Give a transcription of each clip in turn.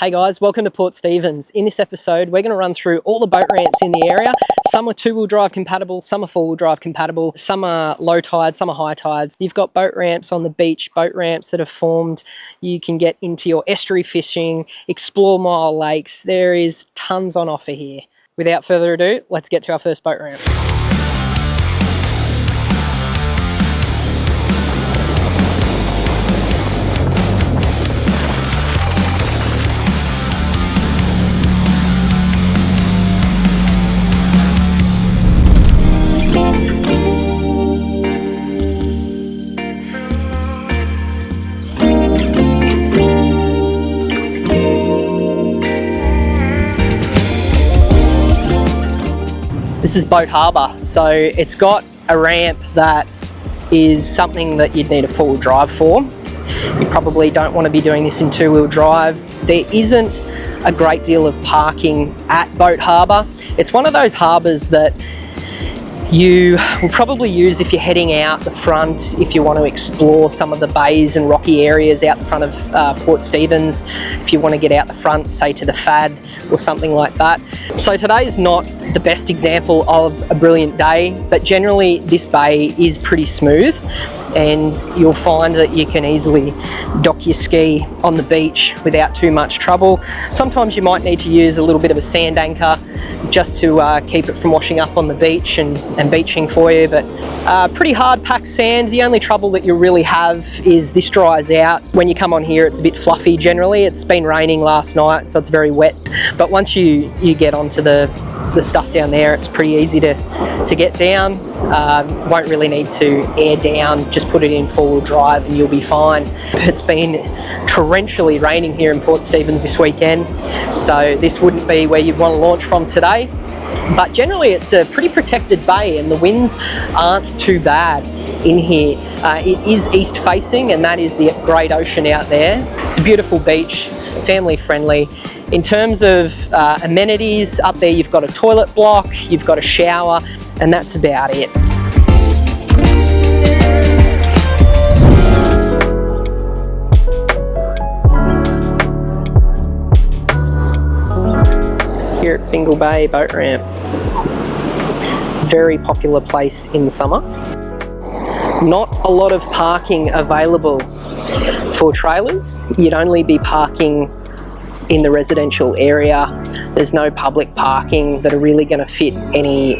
Hey guys, welcome to Port Stephens. In this episode, we're going to run through all the boat ramps in the area. Some are two-wheel drive compatible, some are four-wheel drive compatible, some are low tide, some are high tides. You've got boat ramps on the beach, boat ramps that have formed. You can get into your estuary fishing, explore mile lakes. There is tons on offer here. Without further ado, let's get to our first boat ramp. This is Boat Harbour, so it's got a ramp that is something that you'd need a four-wheel drive for. You probably don't want to be doing this in two-wheel drive. There isn't a great deal of parking at Boat Harbour. It's one of those harbours that you will probably use if you're heading out the front, if you want to explore some of the bays and rocky areas out the front of Port Stephens, if you want to get out the front, say to the Fad or something like that. So today's not the best example of a brilliant day, but generally this bay is pretty smooth and you'll find that you can easily dock your ski on the beach without too much trouble. Sometimes you might need to use a little bit of a sand anchor just to keep it from washing up on the beach and beaching for you, but pretty hard packed sand. The only trouble that you really have is this dries out. When you come on here, it's a bit fluffy generally. It's been raining last night, so it's very wet, but once you get onto the stuff down there, it's pretty easy to get down. Won't really need to air down, just put it in four-wheel drive and you'll be fine. It's been torrentially raining here in Port Stephens this weekend, so this wouldn't be where you'd want to launch from today. But generally it's a pretty protected bay and the winds aren't too bad in here. It is east facing and that is the great ocean out there. It's a beautiful beach, family friendly. In terms of amenities, up there you've got a toilet block, you've got a shower, and that's about it. Here at Fingal Bay boat ramp. Very popular place in summer. Not a lot of parking available for trailers. You'd only be parking in the residential area. There's no public parking that are really going to fit any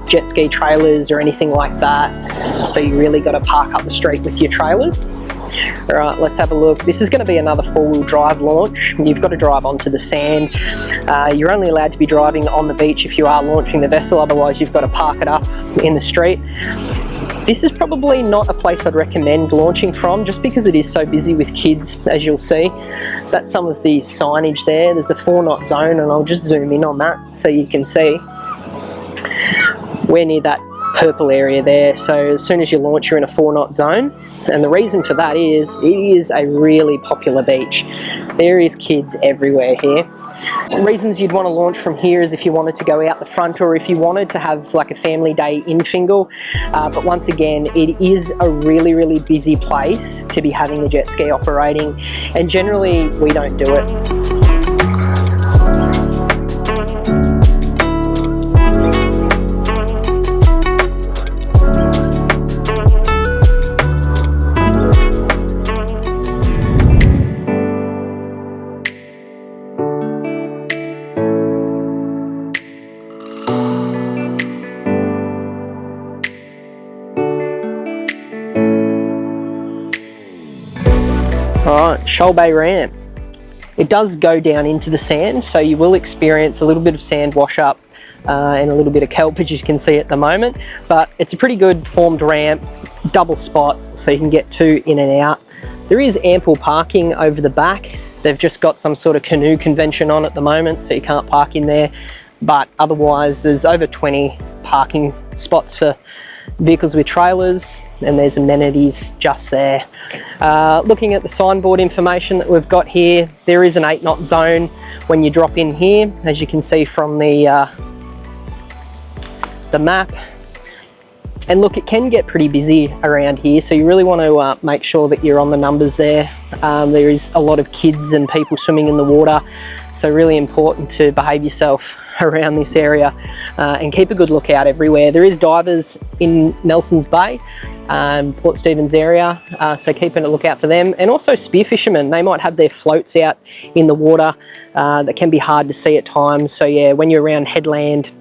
jet ski trailers or anything like that. So you really got to park up the street with your trailers. All right, let's have a look. This is going to be another four-wheel drive launch. You've got to drive onto the sand. You're only allowed to be driving on the beach if you are launching the vessel, otherwise you've got to park it up in the street. This is probably not a place I'd recommend launching from just because it is so busy with kids, as you'll see. That's some of the signage there. There's a 4-knot zone and I'll just zoom in on that so you can see. We're near that purple area there, so as soon as you launch you're in a 4-knot zone, and the reason for that is it is a really popular beach. There is kids everywhere here. Reasons you'd want to launch from here is if you wanted to go out the front or if you wanted to have like a family day in Fingal, but once again it is a really busy place to be having a jet ski operating, and generally we don't do it. Alright, Shoal Bay ramp. It does go down into the sand, so you will experience a little bit of sand wash up and a little bit of kelp, as you can see at the moment, but it's a pretty good formed ramp, double spot, so you can get two in and out. There is ample parking over the back. They've just got some sort of canoe convention on at the moment, so you can't park in there, but otherwise there's over 20 parking spots for vehicles with trailers, and there's amenities just there. Looking at the signboard information that we've got here, there is an 8-knot zone when you drop in here, as you can see from the map. And look, it can get pretty busy around here, so you really want to make sure that you're on the numbers there. There is a lot of kids and people swimming in the water, so really important to behave yourself around this area and keep a good lookout everywhere. There is divers in Nelson's Bay, Port Stephens area, so keeping a lookout for them. And also spear fishermen, they might have their floats out in the water that can be hard to see at times. So yeah, when you're around headland,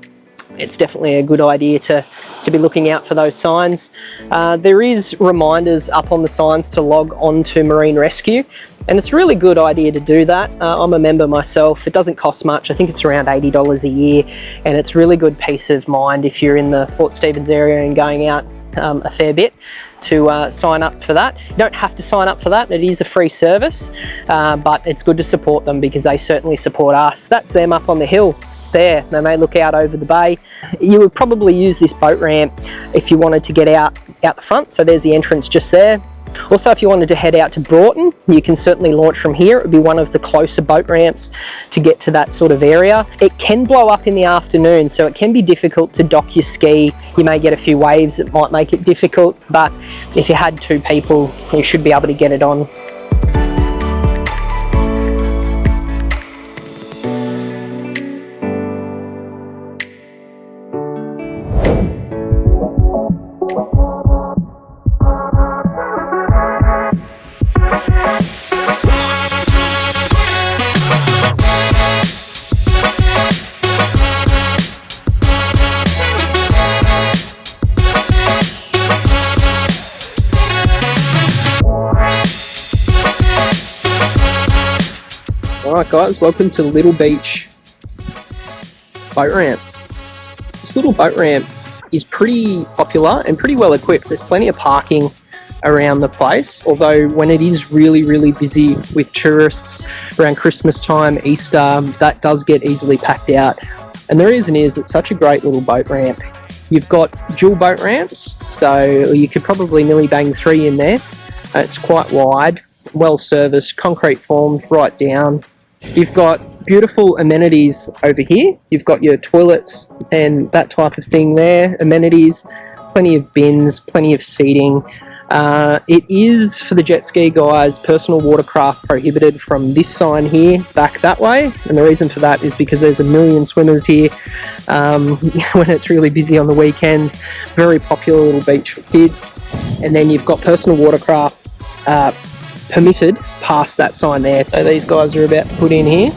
it's definitely a good idea to be looking out for those signs. There is reminders up on the signs to log on to marine rescue, and it's a really good idea to do that. I'm a member myself. It doesn't cost much. I think it's around $80 a year, and it's really good peace of mind if you're in the Port Stephens area and going out a fair bit to sign up for that. You don't have to sign up for that. It is a free service, but it's good to support them because they certainly support us. That's them up on the hill there. They may look out over the bay. You would probably use this boat ramp if you wanted to get out the front. So there's the entrance just there. Also, if you wanted to head out to Broughton, you can certainly launch from here. It would be one of the closer boat ramps to get to that sort of area. It can blow up in the afternoon, so it can be difficult to dock your ski. You may get a few waves that might make it difficult, but if you had 2 people, you should be able to get it on. Alright guys, welcome to Little Beach boat ramp. This little boat ramp is pretty popular and pretty well equipped. There's plenty of parking around the place, although when it is really busy with tourists around Christmas time, Easter, that does get easily packed out. And the reason is it's such a great little boat ramp. You've got dual boat ramps, so you could probably nearly bang 3 in there. It's quite wide, well serviced, concrete formed right down. You've got beautiful amenities over here. You've got your toilets and that type of thing there, amenities, plenty of bins, plenty of seating. It is, for the jet ski guys, personal watercraft prohibited from this sign here back that way, and the reason for that is because there's a million swimmers here when it's really busy on the weekends. Very popular little beach for kids. And then you've got personal watercraft permitted past that sign there. So these guys are about to put in here.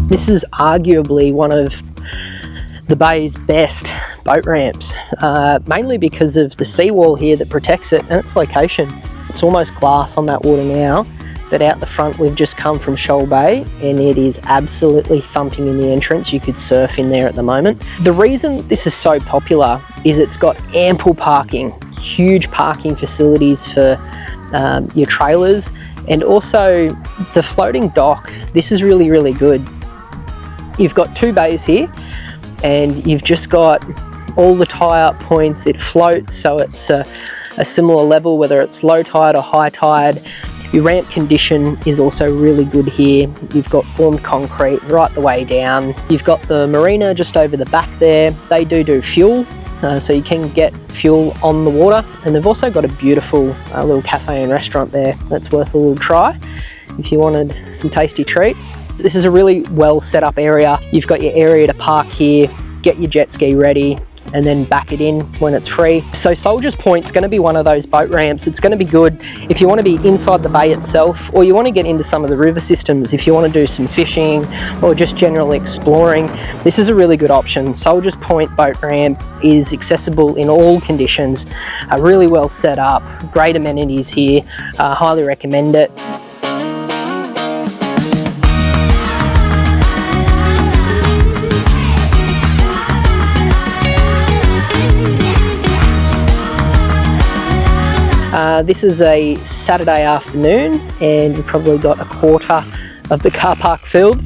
This is arguably one of the bay's best boat ramps, mainly because of the seawall here that protects it and its location. It's almost glass on that water now, but out the front we've just come from Shoal Bay and it is absolutely thumping in the entrance. You could surf in there at the moment. The reason this is so popular is it's got ample parking, huge parking facilities for your trailers, and also the floating dock. This is really good. You've got 2 bays here and you've just got all the tie-up points. It floats, so it's a similar level whether it's low tide or high tide. Your ramp condition is also really good here. You've got formed concrete right the way down. You've got the marina just over the back there. They do fuel, so you can get fuel on the water, and they've also got a beautiful little cafe and restaurant there that's worth a little try if you wanted some tasty treats. This is a really well set up area. You've got your area to park here, get your jet ski ready, and then back it in when it's free. So Soldiers Point's going to be one of those boat ramps. It's going to be good if you want to be inside the bay itself, or you want to get into some of the river systems. If you want to do some fishing or just generally exploring, this is a really good option. Soldiers Point boat ramp is accessible in all conditions, really well set up, great amenities here. Highly recommend it. This is a Saturday afternoon and you've probably got a quarter of the car park filled.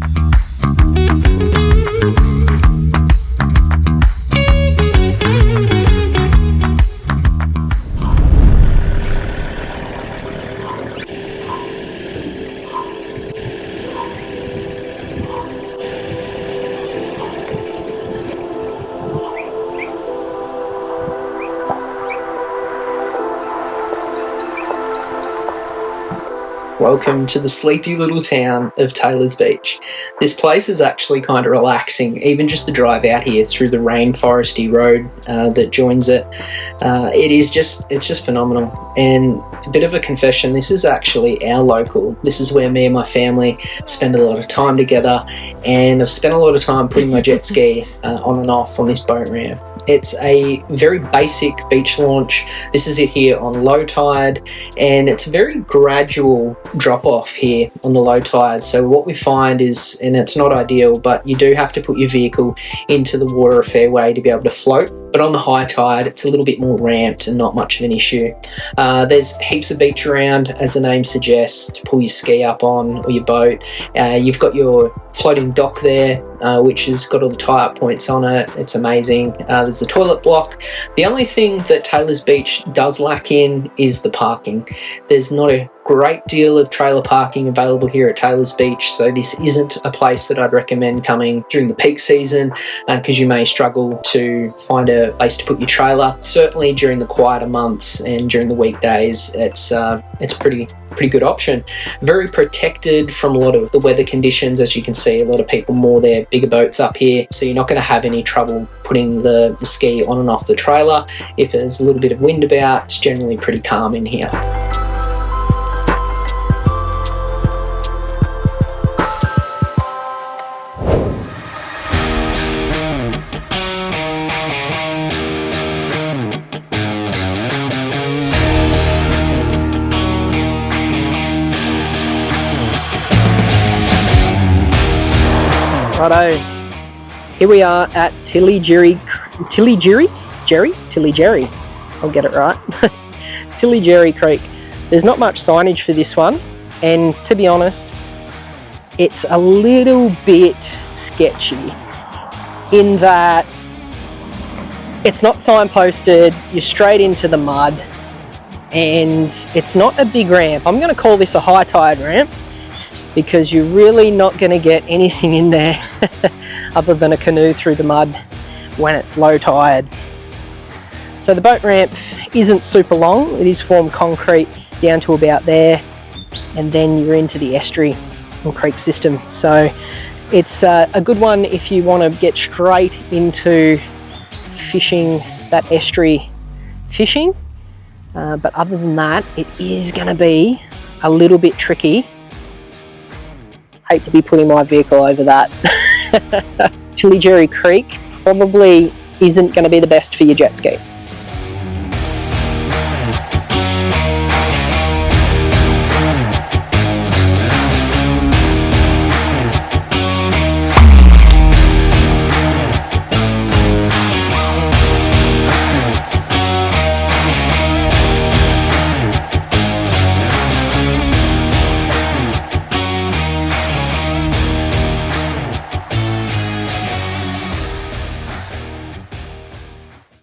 Welcome to the sleepy little town of Taylor's Beach. This place is actually kind of relaxing, even just the drive out here through the rainforesty road that joins it. It's just phenomenal. And a bit of a confession, this is actually our local. This is where me and my family spend a lot of time together, and I've spent a lot of time putting my jet ski on and off on this boat ramp. It's a very basic beach launch. This is it here on low tide, and it's a very gradual drop off here on the low tide. So what we find is, and it's not ideal, but you do have to put your vehicle into the water a fair way to be able to float. But on the high tide, it's a little bit more ramped and not much of an issue. There's heaps of beach around, as the name suggests, to pull your ski up on or your boat. You've got your floating dock there, which has got all the tie-up points on it. It's amazing. There's a toilet block. The only thing that Taylor's Beach does lack in is the parking. There's not a great deal of trailer parking available here at Taylor's Beach, so this isn't a place that I'd recommend coming during the peak season, because you may struggle to find a place to put your trailer. Certainly during the quieter months and during the weekdays, it's pretty good option. Very protected from a lot of the weather conditions. As you can see, a lot of people moor their bigger boats up here, so you're not going to have any trouble putting the ski on and off the trailer. If there's a little bit of wind about, it's generally pretty calm in here. Righto, here we are at Tilligerry, I'll get it right, Tilligerry Creek. There's not much signage for this one, and to be honest, it's a little bit sketchy in that it's not signposted, you're straight into the mud, and it's not a big ramp. I'm going to call this a high tide ramp, because you're really not going to get anything in there other than a canoe through the mud when it's low tide. So the boat ramp isn't super long. It is formed concrete down to about there, and then you're into the estuary or creek system. So it's a good one if you want to get straight into fishing, that estuary fishing. But other than that, it is going to be a little bit tricky. Hate to be putting my vehicle over that. Tilligerry Creek probably isn't going to be the best for your jet ski.